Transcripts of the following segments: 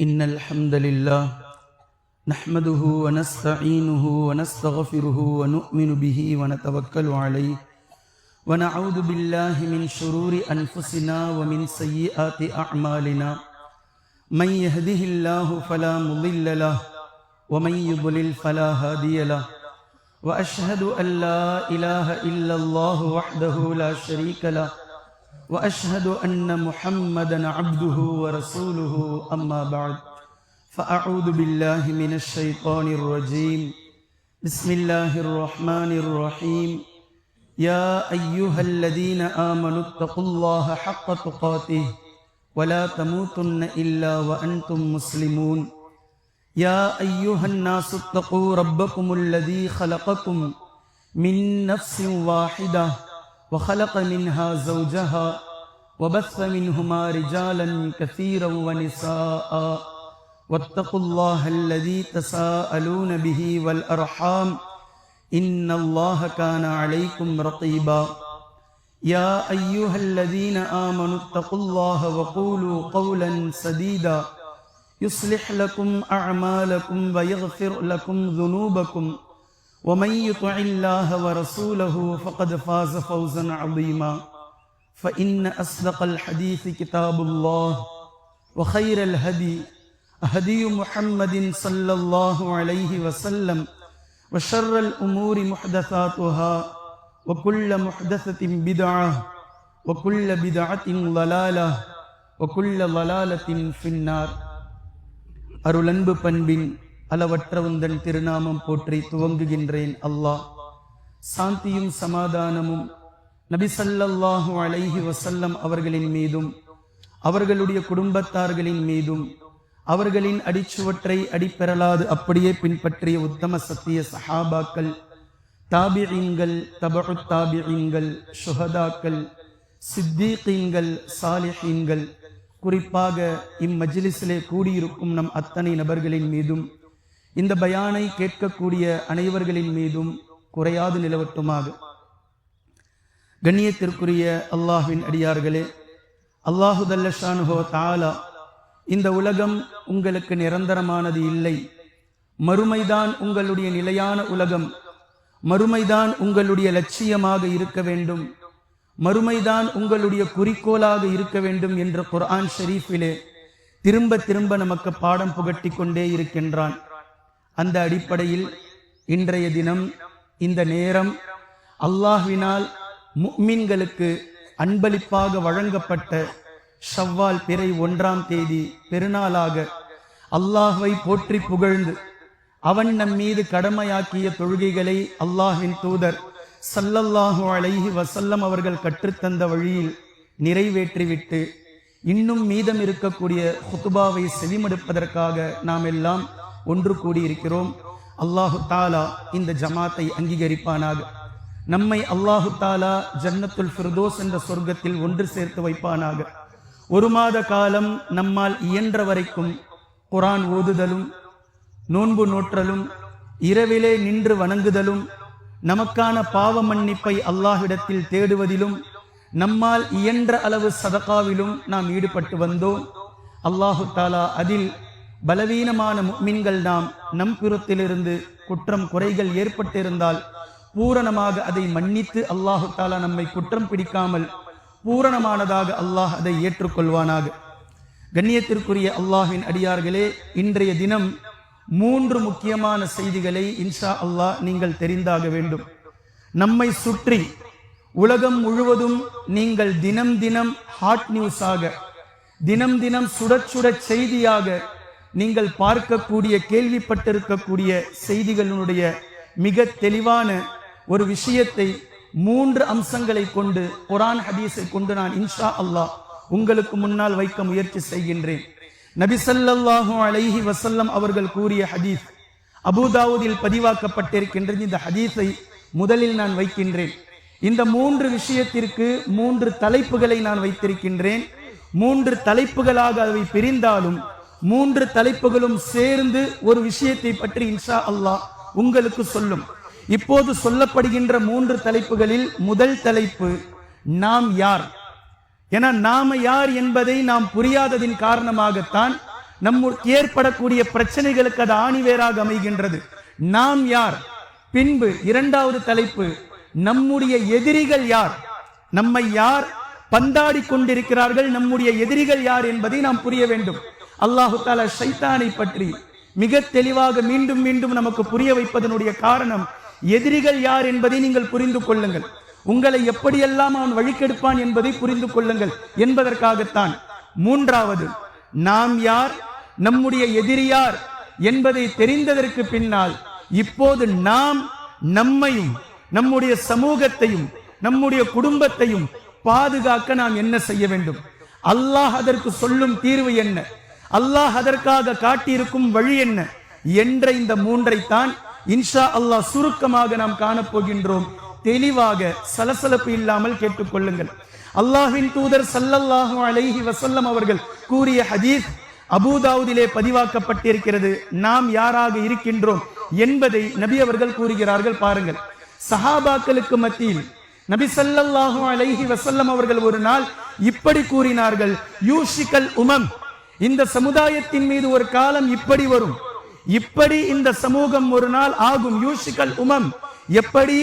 إن الحمد لله نحمده ونستعينه ونستغفره ونؤمن به ونتوكل عليه ونعوذ بالله من شرور أنفسنا ومن سيئات أعمالنا من يهده الله فلا مضل له ومن يضلل فلا هادي له وأشهد أن لا إله إلا الله وحده لا شريك له وأشهد أن محمدًا عبده ورسوله أما بعد فأعوذ بالله من الشيطان الرجيم بسم الله الرحمن الرحيم يا أيها الذين آمنوا اتقوا الله حق تقاته ولا تموتن إلا وأنتم مسلمون يا أيها الناس اتقوا ربكم الذي خلقكم من نفس واحدة وخلق منها زوجها وبث منهما رجالا كثيرا ونساء واتقوا الله الذي تساءلون به والأرحام إن الله كان عليكم رقيبا يا أيها الذين آمنوا اتقوا الله وقولوا قولا سديدا يصلح لكم أعمالكم ويغفر لكم ذنوبكم ومن يطع الله ورسوله فقد فاز فوزا عظيما فإن أصدق الحديث كتاب الله وخير الهدي هدي محمد صلى الله عليه وسلم وشر الأمور محدثاتها وكل محدثة بدعة وكل بدعة ضلالة وكل ضلالة في النار அருளன்பு பண்பின் அளவற்ற உந்தன் திருநாமம் போற்றி துவங்குகின்றேன். அல்லாஹ் சாந்தியும் சமாதானமும் நபி ஸல்லல்லாஹு அலைஹி வஸல்லம் அவர்களின் மீதும் அவர்களுடைய குடும்பத்தார்களின் மீதும் அவர்களின் அடிச்சுவற்றை அடிப்பெறலாது அப்படியே பின்பற்றிய உத்தம சத்திய சஹாபாக்கள், தாபிஈன்கள், தபஉத் தாபிஈன்கள், ஷுஹதாக்கள், சித்தீகீன்கள், சாலிஹீன்கள், குறிப்பாக இம்மஜ்லிஸிலே கூடியிருக்கும் நம் அத்தனை நபர்களின் மீதும் இந்த பயானை கேட்கக்கூடிய அனைவர்களின் மீதும் குறையாது நிலவட்டுமாக. கண்ணியத்திற்குரிய அல்லாஹ்வின் அடியார்களே, அல்லாஹு ஜல்ல ஷானுஹு தஆலா இந்த உலகம் உங்களுக்கு நிரந்தரமானது இல்லை, மறுமைதான் உங்களுடைய நிலையான உலகம், மறுமைதான் உங்களுடைய லட்சியமாக இருக்க வேண்டும், மறுமைதான் உங்களுடைய குறிக்கோளாக இருக்க வேண்டும் என்ற குர்ஆன் ஷரீஃபிலே திரும்ப திரும்ப நமக்கு பாடம் புகட்டி கொண்டே இருக்கின்றான். அந்த அடிப்படையில் இன்றைய தினம் இந்த நேரம் அல்லாஹ்வினால் முஃமின்களுக்கு அன்பளிப்பாக வழங்கப்பட்ட ஷவ்வால் பிறை 1ஆம் தேதி பெருநாளாக அல்லாஹ்வை போற்றி புகழ்ந்து அவன் நம் மீது கடமையாக்கிய தொழுகைகளை அல்லாஹ்வின் தூதர் ஸல்லல்லாஹு அலைஹி வஸல்லம் அவர்கள் கற்றுத்தந்த வழியில் நிறைவேற்றிவிட்டு இன்னும் மீதம் இருக்கக்கூடிய குத்துபாவை செவிமடுப்பதற்காக நாம் எல்லாம் ஒன்று கூடியிருக்கிறோம். அல்லாஹு தாலா இந்த ஜமாத்தை அங்கீகரிப்பானாக. நம்மை அல்லாஹு தாலா ஜன்னத்துல் ஃபிர்தோஸ் என்ற சொர்க்கத்தில் ஒன்று சேர்த்து வைப்பானாக. ஒரு மாத காலம் நம்மால் இயன்ற வரைக்கும் குர்ஆன் ஓதுதலும், நோன்பு நோற்றலும், இரவிலே நின்று வணங்குதலும், நமக்கான பாவ மன்னிப்பை அல்லாஹ்விடத்தில் தேடுவதிலும், நம்மால் இயன்ற அளவு சதகாவிலும் நாம் ஈடுபட்டு வந்தோம். அல்லாஹு தாலா அதில் பலவீனமான முஃமின்கள் நம் புறத்திலிருந்து குற்றம் குறைகள் ஏற்பட்டிருந்தால் பூரணமாக அதை மன்னித்து அல்லாஹு தாலா நம்மை குற்றம் பிடிக்காமல் பூரணமானதாக அல்லாஹ் அதை ஏற்றுக்கொள்வானாக. கண்ணியத்திற்குரிய அல்லாஹ்வின் அடியார்களே, இன்றைய தினம் 3 முக்கியமான செய்திகளை இன்ஷா அல்லாஹ் நீங்கள் தெரிந்தாக வேண்டும். நம்மை சுற்றி உலகம் முழுவதும் நீங்கள் தினம் தினம் ஹாட் நியூஸாக, தினம் தினம் சுட சுட செய்தியாக நீங்கள் பார்க்கக்கூடிய, கேள்விப்பட்டிருக்கக்கூடிய செய்திகளுடைய மிக தெளிவான ஒரு விஷயத்தை 3 அம்சங்களை கொண்டு, குர்ஆன் ஹதீஸை கொண்டு நான் இன்ஷா அல்லாஹ் உங்களுக்கு முன்னால் வைக்க முயற்சி செய்கின்றேன். நபி ஸல்லல்லாஹு அலைஹி வஸல்லம் அவர்கள் கூறிய ஹதீஸ் அபூதாவூதில் பதிவாக்கப்பட்டிருக்கின்றது. இந்த ஹதீஸை முதலில் நான் வைக்கின்றேன். இந்த 3 விஷயத்திற்கு 3 தலைப்புகளை நான் வைத்திருக்கின்றேன். 3 தலைப்புகளாக அவை பிரிந்தாலும் 3 தலைப்புகளும் சேர்ந்து ஒரு விஷயத்தை பற்றி இன்ஷா அல்லாஹ் உங்களுக்கு சொல்லும். இப்போது சொல்லப்படுகின்ற 3 தலைப்புகளில் முதல் தலைப்பு நாம் யார். என நாம யார் என்பதை நாம் புரியாததின் காரணமாகத்தான் நமக்கு ஏற்படக்கூடிய பிரச்சனைகளுக்கு அது ஆணிவேராக அமைகின்றது. நாம் யார்? பின்பு இரண்டாவது தலைப்பு, நம்முடைய எதிரிகள் யார்? நம்மை யார் பந்தாடி கொண்டிருக்கிறார்கள், நம்முடைய எதிரிகள் யார் என்பதை நாம் புரிய வேண்டும். அல்லாஹு தஆலா ஷைத்தானை பற்றி மிக தெளிவாக மீண்டும் மீண்டும் நமக்கு புரிய வைப்பதனுடைய காரணம், எதிரிகள் யார் என்பதை நீங்கள் புரிந்து கொள்ளுங்கள், உங்களை எப்படியெல்லாம் அவன் வழிகெடுப்பான் என்பதை புரிந்து கொள்ளுங்கள் என்பதற்காகத்தான். மூன்றாவது, நாம் யார், நம்முடைய எதிரி யார் என்பதை தெரிந்ததற்கு பின்னால் இப்போது நாம் நம்மையும் நம்முடைய சமூகத்தையும் நம்முடைய குடும்பத்தையும் பாதுகாக்க நாம் என்ன செய்ய வேண்டும், அல்லாஹ் அதற்கு சொல்லும் தீர்வு என்ன, அல்லாஹ் அதற்காக காட்டியிருக்கும் வழி என்ன என்ற இந்த மூன்றைத்தான் இன்ஷா அல்லாஹ் சுருக்கமாக நாம் காணப்போகின்றோம். தெளிவாக சலசலப்பு இல்லாமல் கேட்டுக்கொள்ளுங்கள். அல்லாஹ்வின் தூதர் ஸல்லல்லாஹு அலைஹி வஸல்லம் அவர்கள் கூறிய ஹதீஸ் அபூதாவுதிலே பதிவாக்கப்பட்டிருக்கிறது. நாம் யாராக இருக்கின்றோம் என்பதை நபி அவர்கள் கூறுகிறார்கள். பாருங்கள், சஹாபாக்களுக்கு மத்தியில் நபி ஸல்லல்லாஹு அலைஹி வஸல்லம் அவர்கள் ஒரு நாள் இப்படி கூறினார்கள், யூஷிகல் உமம், இந்த சமுதாயத்தின் மீது ஒரு காலம் இப்படி வரும், இப்படி இந்த சமூகம் ஒரு நாள் ஆகும். யூஷிகல் உமம் எப்படி?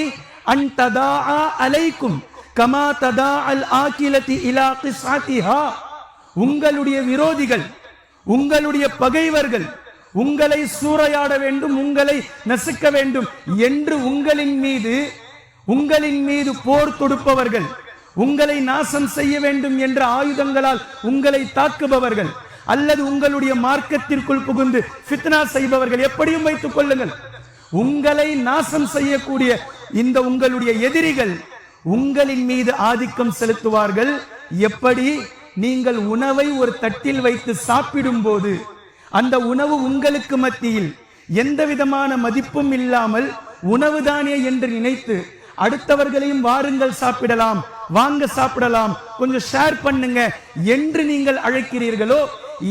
அன் ததாஅ அலைக்கும் கமா ததாஅல் ஆகிலதி இலா கிஸ்அதிஹா, உங்களுடைய விரோதிகள், உங்களுடைய பகைவர்கள் உங்களை சூறையாட வேண்டும், உங்களை நசுக்க வேண்டும் என்று உங்களின் மீது போர் தொடுப்பவர்கள், உங்களை நாசம் செய்ய வேண்டும் என்ற ஆயுதங்களால் உங்களை தாக்குபவர்கள், அல்லது உங்களுடைய மார்க்கத்திற்குள் புகுந்து ஃபித்னா செய்பவர்கள், எப்படியும் வைத்துக் கொள்ளுங்கள், உங்களை நாசம் செய்யக்கூடிய இந்த உங்களுடைய எதிரிகள் உங்களின் மீது ஆதிக்கம் செலுத்துவார்கள். எப்படி? நீங்கள் உணவை ஒரு தட்டில் வைத்து சாப்பிடும் போது அந்த உணவு உங்களுக்கு மத்தியில் எந்த விதமான மதிப்பும் இல்லாமல் உணவுதானே என்று நினைத்து அடுத்தவர்களையும் வாருங்கள் சாப்பிடலாம், வாங்க சாப்பிடலாம், கொஞ்சம் ஷேர் பண்ணுங்க என்று நீங்கள் அழைக்கிறீர்களோ,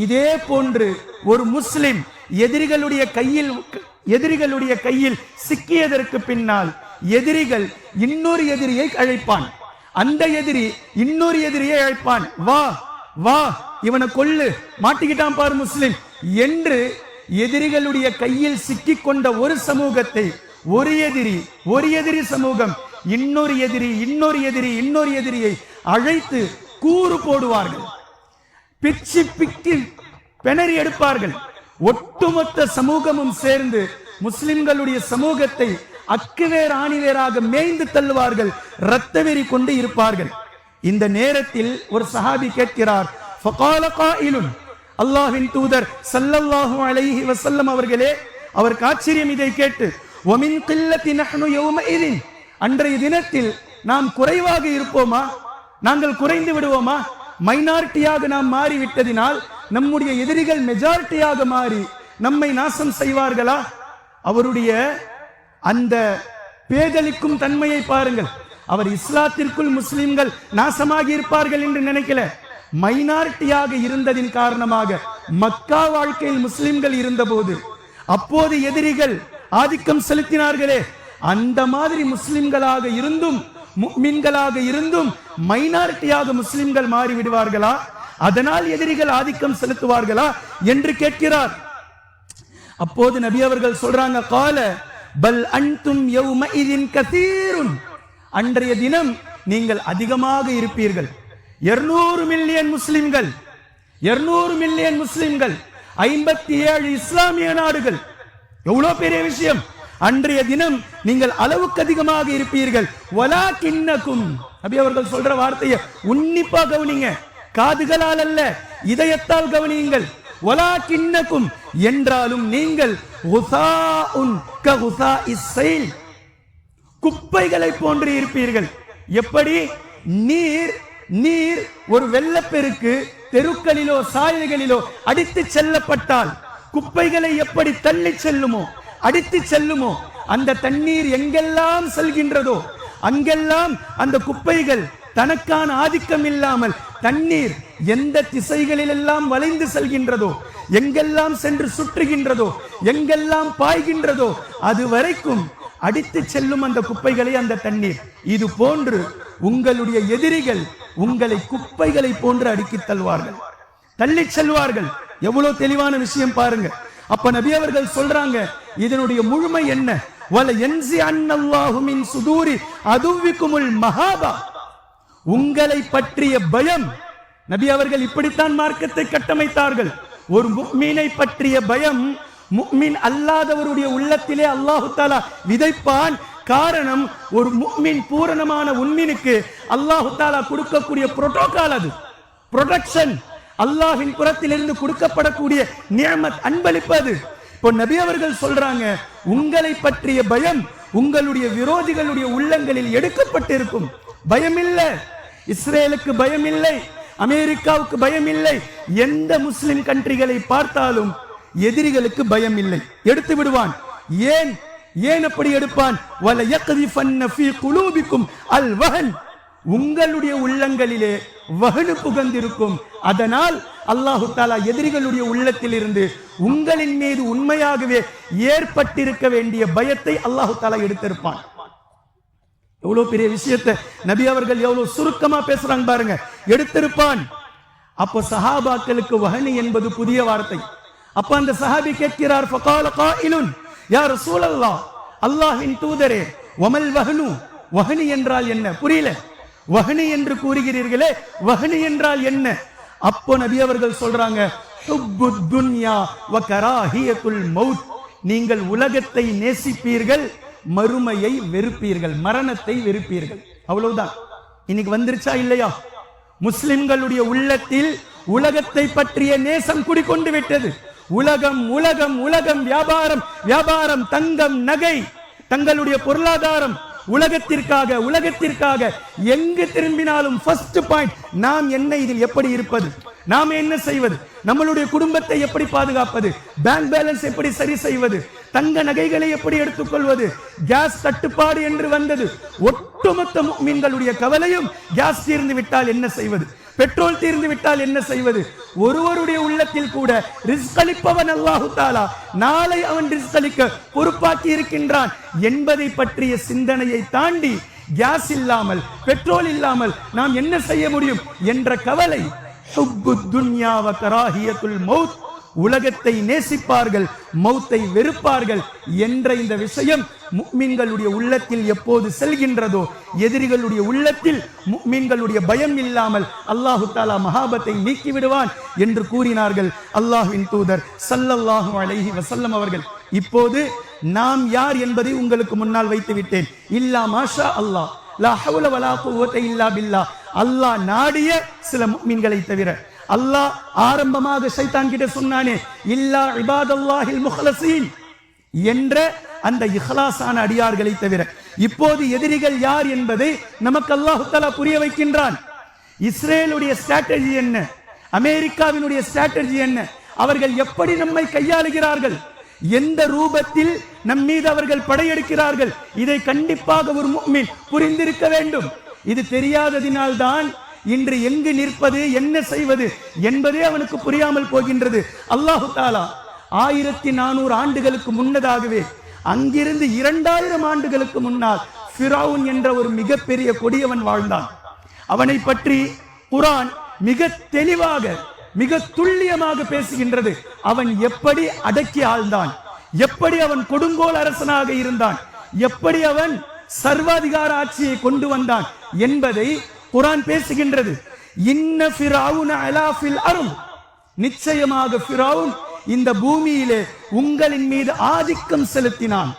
இதே போன்று ஒரு முஸ்லிம் எதிரிகளுடைய கையில் சிக்கியதற்கு பின்னால் எதிரிகள் இன்னொரு எதிரியை அழைப்பான், அந்த எதிரி இன்னொரு எதிரியை அழைப்பான், வா வா இவனை கொல்லு, மாட்டிக்கிட்டான் பாரு முஸ்லிம் என்று எதிரிகளுடைய கையில் சிக்கிக் கொண்ட ஒரு சமூகத்தை ஒரு எதிரி சமூகம் இன்னொரு எதிரியை அழைத்து கூறு போடுவார்கள், பிக்கி பெணறி எடுப்பார்கள். ஒட்டுமொத்த சமூகமும் சேர்ந்து முஸ்லிம்களுடைய சமூகத்தை அக்குவேர் ஆணிவேராக மேய்ந்து தள்ளுவார்கள், இரத்த வெறி கொண்டு இருப்பார்கள். இந்த நேரத்தில் ஒரு சஹாபி கேட்கிறார், ஃபகால காயிலுன், அல்லாஹ்வின் தூதர் ஸல்லல்லாஹு அலைஹி வஸல்லம் அவர்களே, அவருக்கு ஆச்சரியம் இதை கேட்டு, வமின் கில்லத்தி நஹ்னு யௌமஇதின், அன்றைய தினத்தில் நாம் குறைவாக இருப்போமா, நாங்கள் குறைந்து விடுவோமா, மைனாரிட்டியாக நாம் மாறிவிட்டதினால் நம்முடைய எதிரிகள் மெஜாரிட்டியாக மாறி நம்மை நாசம் செய்வார்களா? அவருடைய அந்த பேதலிக்கும் தன்மையை பாருங்கள். அவர் இஸ்லாத்திற்குள் முஸ்லிம்கள் நாசமாகி இருப்பார்கள் என்று நினைக்கல, மைனாரிட்டியாக இருந்ததின் காரணமாக மக்கா வாழ்க்கையில் முஸ்லிம்கள் இருந்தபோது அப்போது எதிரிகள் ஆதிக்கம் செலுத்தினார்களே, அந்த மாதிரி முஸ்லிம்களாக இருந்தும் முஃமின்களாக இருந்தும் மைனாரிட்டியாக முஸ்லிம்கள் மாறிவிடுவார்களா? அதனால் எதிரிகள் ஆதிக்கம் செலுத்துவார்களா என்று கேட்கிறார். அப்போது நபி அவர்கள் சொல்றாங்க, கால பல் அன்தும் யௌமஇதின் கதீருன், அன்றைய தினம் நீங்கள் அதிகமாக இருப்பீர்கள். 200 மில்லியன் முஸ்லிம்கள், 57 இஸ்லாமிய நாடுகள், எவ்வளவு பெரிய விஷயம். அன்றைய தினம் நீங்கள் அளவுக்கு அதிகமாக இருப்பீர்கள். வலாகின்னகும், நபி அவர்கள் சொல்ற வார்த்தையை உன்னிப்பா கவனிங்க, காதுகளால் அல்ல இதயத்தால் கவனியுங்கள். வலாகின்னகும் என்றாலும் நீங்கள் உஸாஉன் கஉஸாஇஸ் ஸைல், குப்பைகளை போன்று இருப்பீர்கள். எப்படி? நீர் ஒரு வெள்ளப்பெருக்கு தெருக்களிலோ சாலைகளிலோ அடித்து செல்லப்பட்டால் குப்பைகளை எப்படி தள்ளி செல்லுமோ, அடித்து செல்லுமோ, அந்த தண்ணீர் எங்கெல்லாம் செல்கின்றதோ அங்கெல்லாம் அந்த குப்பைகள் தனக்கான ஆதிக்கம் இல்லாமல் தண்ணீர் எந்த திசைகளிலெல்லாம் வளைந்து செல்கின்றதோ, எங்கெல்லாம் சென்று சுற்றுகின்றதோ, எங்கெல்லாம் பாய்கின்றதோ அது வரைக்கும் அடித்து செல்லும் அந்த குப்பைகளை அந்த தண்ணீர். இது போன்று உங்களுடைய எதிரிகள் உங்களை குப்பைகளை போன்று அடுக்கி தள்ளுவார்கள், தள்ளி செல்வார்கள். எவ்வளவு தெளிவான விஷயம் பாருங்க. அப்ப நபி அவர்கள் சொல்றாங்க, இதனுடைய முழுமை என்ன? வல யன்சி அன்னல்லாஹு மின் சுதூரி அதுவிக்குமுல் மஹாபா. உங்களை பற்றிய பயம், நபி அவர்கள் இப்படித்தான் மார்க்கத்தை கட்டமைத்தார்கள். ஒரு முஃமினை பற்றிய பயம் முஃமின் அல்லாதவருடைய உள்ளத்திலே அல்லாஹு தஆலா விதைப்பான். காரணம், ஒரு முஃமின் பூரணமான உன்மினுக்கு அல்லாஹு தஆலா கொடுக்கக்கூடிய புரோட்டோகால், அது ப்ரொடெக்ஷன், அல்லாஹ்வின் புறத்திலிருந்து கொடுக்கப்படக்கூடிய நிஅமத், அன்பளிப்பது. இப்போ நபி அவர்கள் சொல்றாங்க, உங்களை பற்றிய பயம் உங்களுடைய விரோதிகளுடைய உள்ளங்களில் எடுக்கப்பட்டிருக்கும். பயம் இல்லை, இஸ்ரேலுக்கு பயம் இல்லை, அமெரிக்காவுக்கு பயம் இல்லை, எந்த முஸ்லிம் கண்ட்ரிகளை பார்த்தாலும் எதிரிகளுக்கு பயம் இல்லை, எடுத்து விடுவான். ஏன் அப்படி எடுப்பான்? வல யக்திஃபன்ன ஃபீ குலூபிக்கும் அல் வஹன். உங்களுடைய உள்ளங்களிலே வஹனு புகந்திருக்கும். அதனால் அல்லாஹு தஆலா எதிரிகளுடைய உள்ளத்தில் இருந்து உங்களின் மீது உண்மையாகவே ஏற்பட்டிருக்க வேண்டிய பயத்தை அல்லாஹு தஆலா எடுத்திருப்பான். எவ்வளவு பெரிய விஷயத்தை நபி அவர்கள் எவ்வளவு சுருக்கமா பேசுறாங்க பாருங்க. எடுத்திருப்பான். அப்போ சஹாபாக்களுக்கு வஹனு என்பது புதிய வார்த்தை. அப்ப அந்த சஹாபி கேட்கிறார், ஃபகால காயிலுன் யா ரசூலல்லாஹ், அல்லாஹ்வின் தூதரே, வமல் வஹனு, வஹனு என்றால் என்ன? புரியல. வஹனு என்று கூறுகிறீர்களே, வஹனு என்றால் என்ன? அப்போ நபி அவர்கள் சொல்றாங்க, ஹுப்புத் துன்யா வ கராஹியத்துல் மௌத். நீங்கள் உலகத்தை நேசிப்பீர்கள், மறுமையை வெறுப்பீர்கள், மரணத்தை வெறுப்பீர்கள். அவ்வளவுதான். இன்னைக்கு வந்துருச்சா இல்லையா? முஸ்லிம்களுடைய உள்ளத்தில் உலகத்தை பற்றிய நேசம் குடிக்கொண்டு விட்டது. உலகம் உலகம் உலகம், வியாபாரம் வியாபாரம், தங்கம் நகை, தங்களுடைய பொருளாதாரம் உலகத்திற்காக எங்கு திரும்பினாலும் ஃபர்ஸ்ட் பாயிண்ட், நாம் என்ன, இதில் எப்படி இருப்பது, நாம் என்ன செய்வது, நம்மளுடைய குடும்பத்தை எப்படி பாதுகாப்பது, பேங்க் பேலன்ஸ் எப்படி சரி செய்வது, தங்க நகைகளை எப்படி எடுத்துக்கொள்வது, கேஸ் தட்டுப்பாடு என்று வந்தது. ஒட்டுமொத்த முஃமின்களுடைய கவலையும் கேஸ் தீர்ந்து விட்டால் என்ன செய்வது, பெட்ரோல் தீர்ந்து விட்டால் என்ன செய்வது. ஒருவருடைய உள்ளத்தில் கூட ரிஸ்க் அளிப்பவன் அல்லாஹு தஆலா நாளை அவன் ரிஸ்க் அளிக்க பொறுப்பாக்கி இருக்கின்றான் என்பதை பற்றிய சிந்தனையை தாண்டி கேஸ் இல்லாமல் பெட்ரோல் இல்லாமல் நாம் என்ன செய்ய முடியும் என்ற கவலை. ஹுப்புத் துன்யா வ கராஹியத்துல் மௌத். உலகத்தை நேசிப்பார்கள், மௌத்தை வெறுப்பார்கள் என்ற இந்த விஷயம் முஃமின்களுடைய உள்ளத்தில் எப்போது செல்கின்றதோ, எதிரிகளுடைய உள்ளத்தில் முஃமின்களுடைய பயம் இல்லாமல் அல்லாஹு தஆலா மஹாபத்தை நீக்கி விடுவான் என்று கூறினார்கள் அல்லாஹ்வின் தூதர் ஸல்லல்லாஹு அலைஹி வஸல்லம் அவர்கள். இப்போது நாம் யார் என்பதை உங்களுக்கு முன்னால் வைத்து விட்டேன். இல்லா மாஷா அல்லாஹ், லா ஹவ்ல வலா குவத இல்லா பில்லாஹ். அல்லாஹ் நாடிய சில முஃமின்களை தவிர. அல்லாஹ் ஆரம்பமாக ஷைத்தான் கிட்ட சொன்னானே, இல்லா இபாதல்லாஹில் முஹ்லஸீன் என்ற அந்த இஹ்லாஸான அடியார்களை தவிர. இப்போது எதிரிகள் யார் என்பதை நமக்கு அல்லாஹ் தஆலா புரிய வைக்கின்றான். இஸ்ரேலுடைய ஸ்ட்ராட்டஜி என்ன, அமெரிக்காவினுடைய ஸ்ட்ராட்டஜி என்ன, அவர்கள் எப்படி நம்மை கையாளுகிறார்கள், எந்த ரூபத்தில் நம் மீது அவர்கள் படையெடுக்கிறார்கள், இதை கண்டிப்பாக ஒரு முஃமின் புரிந்திருக்க வேண்டும். இது தெரியாததினால்தான் இன்று எங்கு நிற்பது, என்ன செய்வது என்பதே அவனுக்கு புரியாமல் போகின்றது. அல்லாஹு தஆலா 1400 ஆண்டுகளுக்கு முன்னதாகவே, அங்கிருந்து 2000 ஆண்டுகளுக்கு முன்னால் ஃபிரௌன் என்ற ஒரு மிகப்பெரிய கொடியவன் வாழ்ந்தான். அவனை பற்றி குர்ஆன் மிக தெளிவாக மிக துல்லியமாக பேசுகின்றது. அவன் எப்படி அடக்கி ஆழ்ந்தான், எப்படி அவன் கொடுங்கோல் அரசனாக இருந்தான், எப்படி அவன் சர்வாதிகார ஆட்சியை கொண்டு வந்தான் என்பதை குர்ஆன் பேசுகின்றது. இன்ன ஃபிரௌன அலா ஃபில் அர்த், நிச்சயமாக ஃபிரௌன் இந்த பூமியிலே உங்களின் மீது ஆதிக்கம் செலுத்தினான்.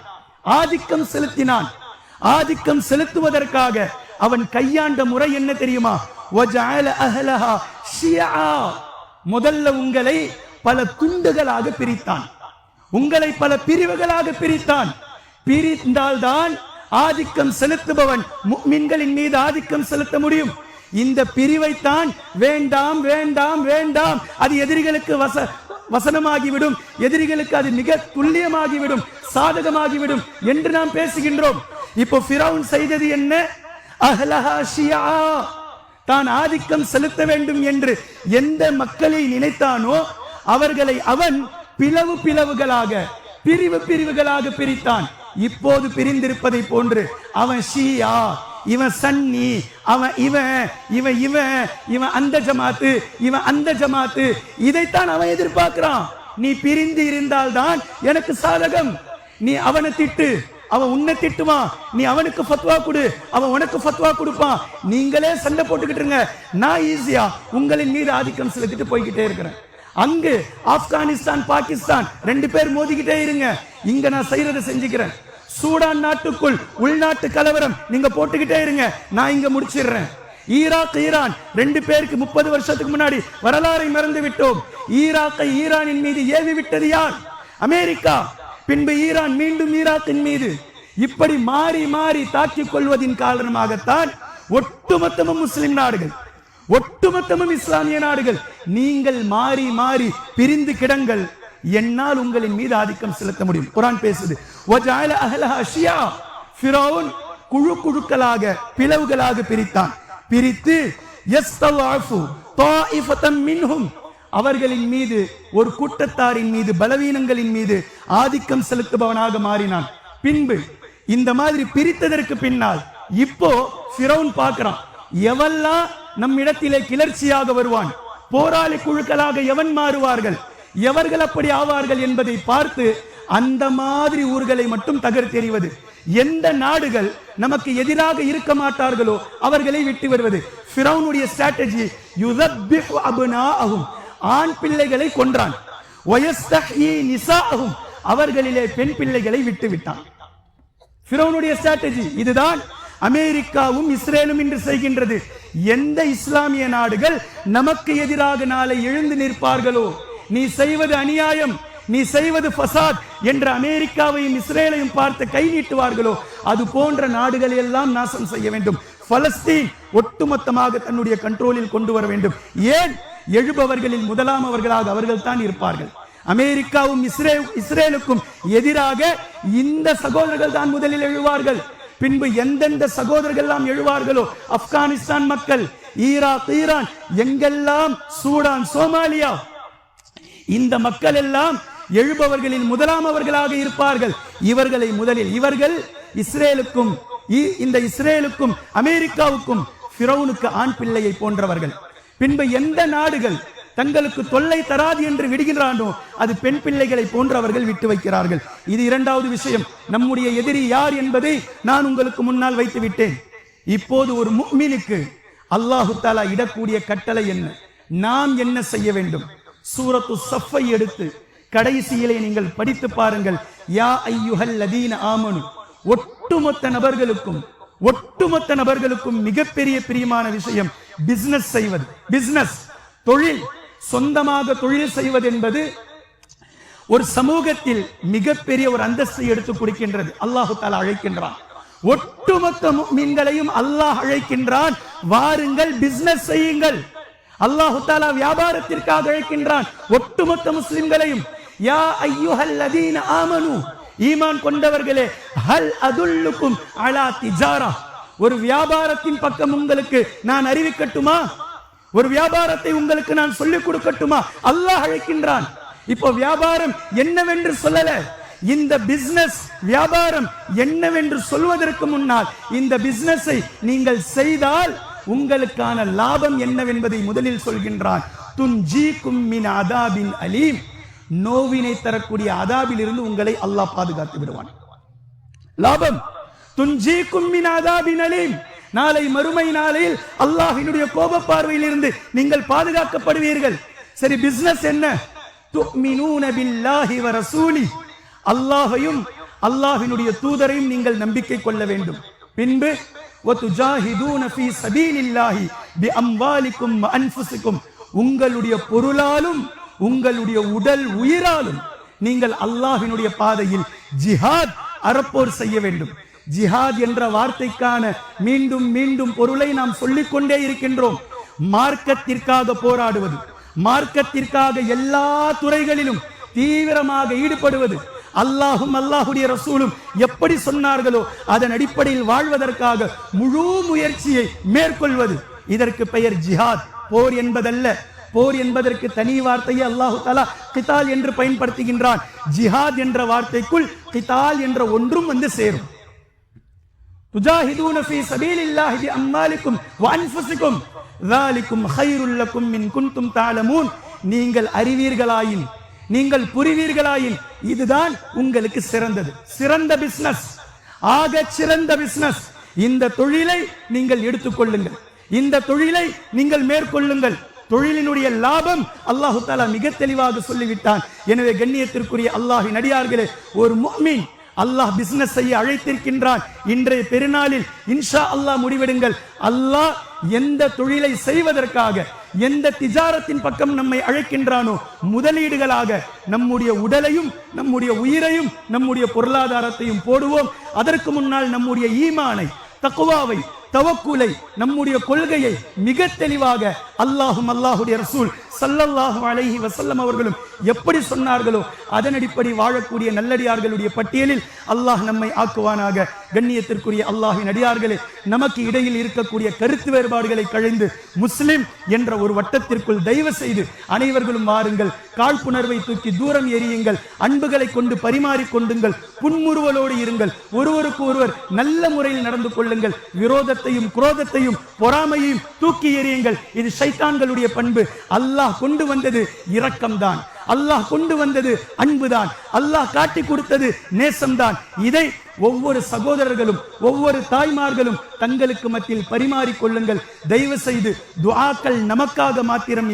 ஆதிக்கம் செலுத்துவதற்காக அவன் கையாண்ட முறை என்ன தெரியுமா? வஜஅல அஹ்லஹா ஷியா. முதல்ல உங்களை பல துண்டுகளாக பிரித்தான், உங்களை பல பிரிவுகளாக பிரித்தான். பிரிந்தால்தான் ஆதிக்கம் செலுத்துபவன் முஃமின்களின் மீது ஆதிக்கம் செலுத்த முடியும். இந்த பிரிவைத்தான் வேண்டாம் வேண்டாம் வேண்டாம், அது எதிரிகளுக்கு வசனமாகிவிடும், எதிரிகளுக்கு அது மிக துல்லியமாகிவிடும், சாதகமாகிவிடும் என்று நாம் பேசுகின்றோம். இப்போ ஃபிரௌன் செய்தது என்ன? அஹ்லஹா ஷியா, தான் ஆதிக்கம் செலுத்த வேண்டும் என்று எந்த மக்களை நினைத்தானோ அவர்களை அவன் பிளவுகளாக பிரிவுகளாக பிரித்தான். இப்போது பிரிந்திருப்பதை போன்று அவன் ஷியா, இவன் சன்னி, அவன் இவன் இவன் இவன் இவன் அந்த ஜமாத்து, இவன் அந்த ஜமாத்து, இதைத்தான் அவன் எதிர்பார்க்கிறான். நீ பிரிந்து இருந்தால்தான் எனக்கு சாதகம். நீ அவனை திட்டு, அவன் உன்னை திட்டுவான், நீ அவனுக்கு ஃபத்வா கொடு, அவன் உனக்கு ஃபத்வா கொடுப்பான், நீங்களே சண்டை போட்டுக்கிட்டு இருங்க, நான் ஈஸியா உங்களின் மீது ஆதிக்கம் செலுத்திட்டு போய்கிட்டே இருக்கிறேன். அங்கு ஆப்கானிஸ்தான் பாகிஸ்தான் 2 பேர் மோதிக்கிட்டே இருங்க, இங்க நான் செய்யறதை செஞ்சுக்கிறேன். சூடான் நாட்டுக்குள் உள்நாட்டு கலவரம் நீங்க போட்டுக்கிட்டே இருங்க, நான் இங்க முடிச்சிடுறேன். ஈராக் ஈரான் 2 பேருக்கு 30 வருஷத்துக்கு முன்னாடி வரலாறை மறந்து விட்டோம். ஈராக்கை ஈரானின் மீது ஏவி விட்டது யார்? அமெரிக்கா. பின்பு ஈரான் மீண்டும் ஈராக்கின் மீது. இப்படி மாறி மாறி தாக்கிக் கொள்வதின் காரணமாகத்தான் ஒட்டுமொத்தமும் முஸ்லிம் நாடுகள், ஒட்டுமொத்தமும் இஸ்லாமிய நாடுகள் நீங்கள் மாறி மாறி பிரிந்து கிடங்கள், என்னால் உங்களின் மீது ஆதிக்கம் செலுத்த முடியும். குர்ஆன் பேசுது, வஜஅல அஹ்லஹா ஷியா, ஃபிரௌன் குழு குழுக்களாக பிளவுகளாக பிரித்தான். பிரித்து யஸ்தல்அஃபு தாயிஃபதம் மின்ஹும், அவர்களின் மீது ஒரு கூட்டத்தாரின் மீது பலவீனங்களின் மீது ஆதிக்கம் செலுத்துபவனாக மாறினான். பின்பு இந்த மாதிரி பிரித்ததற்கு பின்னால் இப்போ ஃபிரௌன் பார்க்கிறான், எவெல்லாம் நம் இடத்திலே கிளர்ச்சியாக வருவான், போராளி குழுக்களாக எவன் மாறுவார்கள், எவர்கள் அப்படி ஆவார்கள் என்பதை பார்த்து அந்த மாதிரி ஊர்களை மட்டும் தகர்த்தெறிவது. எந்த நாடுகள் நமக்கு எதிராக இருக்க மாட்டார்களோ அவர்களை விட்டு வருவது. ஃபிரௌனுடைய ஸ்ட்ராட்டஜி யுதப்பிஹு அப்னாஅஹும், ஆண் பிள்ளைகளை கொன்றான். வயஸ்தஹ்யி நிசாஅஹும், அவர்களிலே பெண் பிள்ளைகளை விட்டு விட்டான். ஃபிரௌனுடைய ஸ்ட்ராட்டஜி இதுதான். அமெரிக்காவும் இஸ்ரேலும் இன்று செய்கின்றது. எந்த இஸ்லாமிய நாடுகள் நமக்கு எதிராக நாளை எழுந்து நிற்பார்களோ, நீ செய்வது அநியாயம், நீ செய்வது ஃபசாத் என்ற அமெரிக்காவையும் இஸ்ரேலையும் பார்த்து கை நீட்டுவார்களோ, அது போன்ற நாடுகளை எல்லாம் நாசம் செய்ய வேண்டும். பலஸ்தீன் ஒட்டுமொத்தமாக தன்னுடைய கண்ட்ரோலில் கொண்டு வர வேண்டும். ஏன்? எழுபவர்களில் முதலாம் அவர்களாக அவர்கள் தான் இருப்பார்கள். அமெரிக்காவும் இஸ்ரேலுக்கும் எதிராக இந்த சகோதரர்கள் தான் முதலில் எழுவார்கள். பின்பு எந்தெந்த சகோதரர்கள் எல்லாம் எழுவார்களோ, ஆப்கானிஸ்தான் மக்கள், ஈராக் ஈரான், எங்கெல்லாம் சூடான் சோமாலியா, இந்த மக்கள் எல்லாம் எழுபவர்களில் முதலாம் அவர்களாக இருப்பார்கள். இவர்களை முதலில், இவர்கள் இஸ்ரேலுக்கும் இந்த இஸ்ரேலுக்கும் அமெரிக்காவுக்கும் ஃபிரௌனுக்கு ஆண் பிள்ளையை போன்றவர்கள். பின்பு எந்த நாடுகள் தங்களுக்கு தொல்லை தராது என்று விடுகிறானோ அது பெண் பிள்ளைகளை போன்றவர்கள் விட்டு வைக்கிறார்கள். இது இரண்டாவது விஷயம். நம்முடைய எதிரி யார் என்பதை நான் உங்களுக்கு முன்னால் வைத்து விட்டேன். இப்போது ஒரு முஃமினுக்கு அல்லாஹு தஆலா இடக்கூடிய கட்டளை என்ன, நாம் என்ன செய்ய வேண்டும்? சூரத்து ஸஃப்பை எடுத்து கடைசியிலே நீங்கள் படித்து பாருங்கள். யா அய்யுஹல் லதீன ஆமனு, ஒட்டுமொத்த நபர்களுக்கும் மிகப்பெரிய பிரியமான விஷயம் பிசினஸ் செய்வது. பிசினஸ், தொழில், சொந்தமாக தொழில் செய்வது என்பது ஒரு சமூகத்தில் மிகப்பெரிய ஒரு அந்தஸ்தை எடுத்து கொடுக்கின்றது. அல்லாஹு தஆலா அழைக்கின்றான், ஒட்டுமொத்த முஃமின்களையும் அல்லாஹ் அழைக்கின்றான், வாருங்கள் பிசினஸ் செய்யுங்கள். அல்லாஹு தஆலா வியாபாரத்திற்காக அழைக்கின்றான் ஒட்டுமொத்த முஸ்லிம்களையும். யா அய்யுஹல் லதீன ஆமனு, ஈமான் கொண்டவர்களே, ஹல் அதுல்லுக்கும் அலா திஜாரா, ஒரு வியாபாரத்தின் பக்கம் உங்களுக்கு நான் அறிவிக்கட்டுமா? ஒரு வியாபாரத்தை உங்களுக்கு நான் சொல்லிக் கொடுக்கட்டுமா? அல்லாஹ் அழைக்கின்றான். இப்போ வியாபாரம் என்னவென்று சொல்லல, இந்த பிசினஸ் வியாபாரம் என்னவென்று சொல்வதற்கு முன்னால் இந்த பிசினஸை நீங்கள் செய்தால் உங்களுக்கான லாபம் என்னவென்பதை முதலில் சொல்கின்றான். துன்ஜீக்கும் மின் அதாபின் அலீம், நோவினை தரக்கூடிய அதாபில் இருந்து உங்களை அல்லாஹ் பாதுகாத்து விடுவான். லாபம் துன்ஜீக்கும் மின் அதாபின் அலீம், நாளை மறுமை நாளையில் அல்லாஹ்வினுடைய கோப பார்வையில் இருந்து நீங்கள் பாதுகாக்கப்படுவீர்கள். சரி, பிசினஸ் என்ன? துமினூன பில்லாஹி வ ரசூலி, அல்லாஹையும் அல்லாஹ்வினுடைய தூதரையும் நீங்கள் நம்பிக்கை கொள்ள வேண்டும். பின்பு வதுஜாஹிதூன ஃபீ ஸபீலில்லாஹி பிஅம்வாலிக்கும் வ அன்ஃபுஸிக்கும், உங்களுடைய பொருளாலும் உங்களுடைய உடல் உயிராலும் நீங்கள் அல்லாஹ்வினுடைய பாதையில் ஜிஹாத், அறப்போர் செய்ய வேண்டும். ஜிஹாத் என்ற வார்த்தைக்கான மீண்டும் மீண்டும் பொருளை நாம் சொல்லிக் கொண்டே இருக்கின்றோம். மார்க்கத்திற்காக போராடுவது, மார்க்கத்திற்காக எல்லா துறைகளிலும் தீவிரமாக ஈடுபடுவது, அல்லாஹும் அல்லாஹுடைய ரசூலும் எப்படி சொன்னார்களோ அதன் அடிப்படையில் வாழ்வதற்காக முழு முயற்சியை மேற்கொள்வது, இதற்கு பெயர் ஜிஹாத். போர் என்பதல்ல. போர் என்பதற்கு தனி வார்த்தையை அல்லாஹு தஆலா கிதால் என்று பயன்படுத்துகின்றான். ஜிஹாத் என்ற வார்த்தைக்குள் கிதால் என்ற ஒன்றும் வந்து சேரும். துஜாஹிதூன ஃபீ ஸபீலில்லாஹி பி அம்வாலிக்கும் வ அன்ஃபுஸிக்கும் ذَلِكُمْ خَيْرٌ لَكُمْ إِن كُنتُمْ تَعْلَمُونَ. நீங்கள் அறிவீர்களாயின், நீங்கள் புரிவீர்களாயின் இதுதான் உங்களுக்கு சிறந்தது. சிறந்த பிசினஸ், ஆக சிறந்த பிசினஸ். இந்த தொழிலை நீங்கள் எடுத்துக்கொள்ளுங்கள், இந்த தொழிலை நீங்கள் மேற்கொள்ளுங்கள். தொழிலினுடைய லாபம் அல்லாஹு தஆலா மிக தெளிவாக சொல்லிவிட்டான். எனவே கண்ணியத்திற்குரிய அல்லாஹ்வின் அடியார்களே, ஒரு முஃமின் அல்லாஹ் பிசினஸ் செய்ய அழைத்திருக்கின்றான். இன்றைய பெருநாளில் இன்ஷா அல்லாஹ் முடிவெடுங்கள். அல்லாஹ் எந்த தொழிலை செய்வதற்காக, எந்த திஜாரத்தின் பக்கம் நம்மை அழைக்கின்றானோ, முதலீடுகளாக நம்முடைய உடலையும், நம்முடைய உயிரையும், நம்முடைய பொருளாதாரத்தையும் போடுவோம். அதற்கு முன்னால் நம்முடைய ஈமானை, தக்வாவை, தவக்குலை, நம்முடைய கொள்கையை மிக தெளிவாக அல்லாஹும் அல்லாஹுடைய ரசூல் ஸல்லல்லாஹு அலைஹி வஸல்லம் அவர்களும் எப்படி சொன்னார்களோ அதனடிப்படி வாழக்கூடிய நல்லடியார்களுடைய பட்டியலில் அல்லாஹ் நம்மை ஆக்குவானாக. கண்ணியத்திற்குரிய அல்லாஹ்வின் அடியார்களே, நமக்கு இடையில் இருக்கக்கூடிய கருத்து வேறுபாடுகளை கழிந்து முஸ்லிம் என்ற ஒரு வட்டத்திற்குள் தயவு செய்து அனைவர்களும் வாருங்கள். காழ்ப்புணர்வை தூக்கி தூரம் எறியுங்கள். அன்புகளை கொண்டு பரிமாறிக் கொண்டுங்கள். புன்முறுவலோடு இருங்கள். ஒருவருக்கு ஒருவர் நல்ல முறையில் நடந்து கொள்ளுங்கள். விரோதத்தையும் குரோதத்தையும் பொறாமையையும் தூக்கி எறியுங்கள். இது ஷைத்தான்களுடைய பண்பு. அல்லாஹ் கொண்டு வந்தது இரக்கம்தான், அல்லாஹ் கொண்டு வந்தது அன்புதான், அல்லாஹ் காட்டி கொடுத்தது நேசம்தான். இதை ஒவ்வொரு சகோதரர்களும், ஒவ்வொரு தாய்மார்களும் தங்களுக்கு மத்தியில் பரிமாறிக் கொள்ளுங்கள். தயவு செய்து துஆக்கள் நமக்காக மாத்திரம்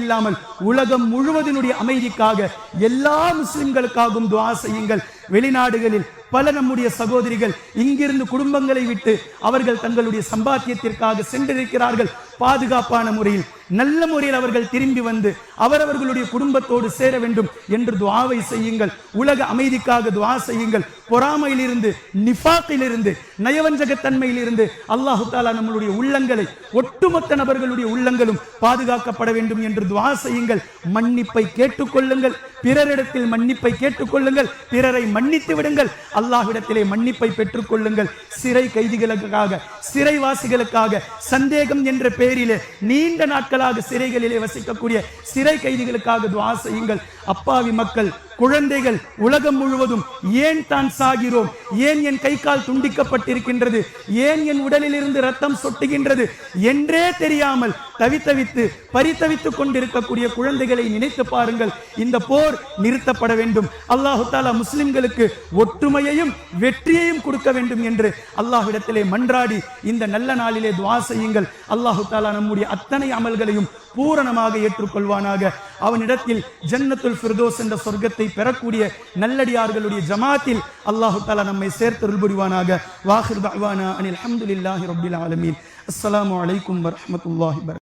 இல்லாமல் உலகம் முழுவதினுடைய அமைதிக்காக, எல்லா முஸ்லிம்களுக்காகவும் துஆ செய்யுங்கள். வெளிநாடுகளில் பல நம்முடைய சகோதரிகள் இங்கிருந்து குடும்பங்களை விட்டு அவர்கள் தங்களுடைய சம்பாத்தியத்திற்காக சென்றிருக்கிறார்கள். பாதுகாப்பான முறையில், நல்ல முறையில் அவர்கள் திரும்பி வந்து அவரவர்களுடைய குடும்பத்தோடு சேர வேண்டும் என்று துஆவை செய்யுங்கள். உலக அமைதிக்காக துஆ செய்யுங்கள். பொறாமையிலிருந்து, நிஃபாக்கிலிருந்து, நயவஞ்சகத்தன்மையிலிருந்து அல்லாஹு தஆலா நம்மளுடைய உள்ளங்களை, ஒட்டுமொத்த நபர்களுடைய உள்ளங்களும் பாதுகாக்கப்பட வேண்டும் என்று துஆ செய்யுங்கள். மன்னிப்பை கேட்டுக்கொள்ளுங்கள். பிறரிடத்தில் மன்னிப்பை கேட்டுக்கொள்ளுங்கள். பிறரை மன்னித்து விடுங்கள். அல்லாஹ்விடத்திலே மன்னிப்பை பெற்றுக் கொள்ளுங்கள். சிறை கைதிகளுக்காக, சிறைவாசிகளுக்காக, சந்தேகம் என்ற பெயரிலே நீண்ட நாட்களாக சிறைகளிலே வசிக்கக்கூடிய சிறை கைதிகளுக்காக துஆ செய்யுங்கள். அப்பாவி மக்கள், குழந்தைகள் உலகம் முழுவதும் ஏன் தான் சாகிறோம், ஏன் என் கை கால் துண்டிக்கப்பட்டிருக்கின்றது, ஏன் என் உடலில் இருந்து ரத்தம் சொட்டுகின்றது என்றே தெரியாமல் தவித்தவித்து பரிதவித்துக் கொண்டிருக்கக்கூடிய குழந்தைகளை நினைத்து பாருங்கள். இந்த போர் நிறுத்தப்பட வேண்டும். அல்லாஹு தஆலா முஸ்லிம்களுக்கு ஒற்றுமையையும் வெற்றியையும் கொடுக்க வேண்டும் என்று அல்லாஹ்விடத்திலே மன்றாடி இந்த நல்ல நாளிலே துஆ செய்யுங்கள். அல்லாஹு தஆலா நம்முடைய அத்தனை அமல்களையும் பூரணமாக ஏற்றுக்கொள்வானாக. அவனிடத்தில் ஜன்னத்துல் ஃபிர்தௌஸ் என்ற சொர்க்கத்தை பெறக்கூடிய நல்லடியார்களுடைய ஜமாத்தில் அல்லாஹு தஆலா நம்மை சேர்த்தருள் புரிவானாக. வாஹிர் தஅவானா அனில் ஹம்துலில்லாஹி ரப்பில் ஆலமீன். அஸ்ஸலாமு அலைக்கும் வரஹ்மத்துல்லாஹி வபரகாத்துஹு.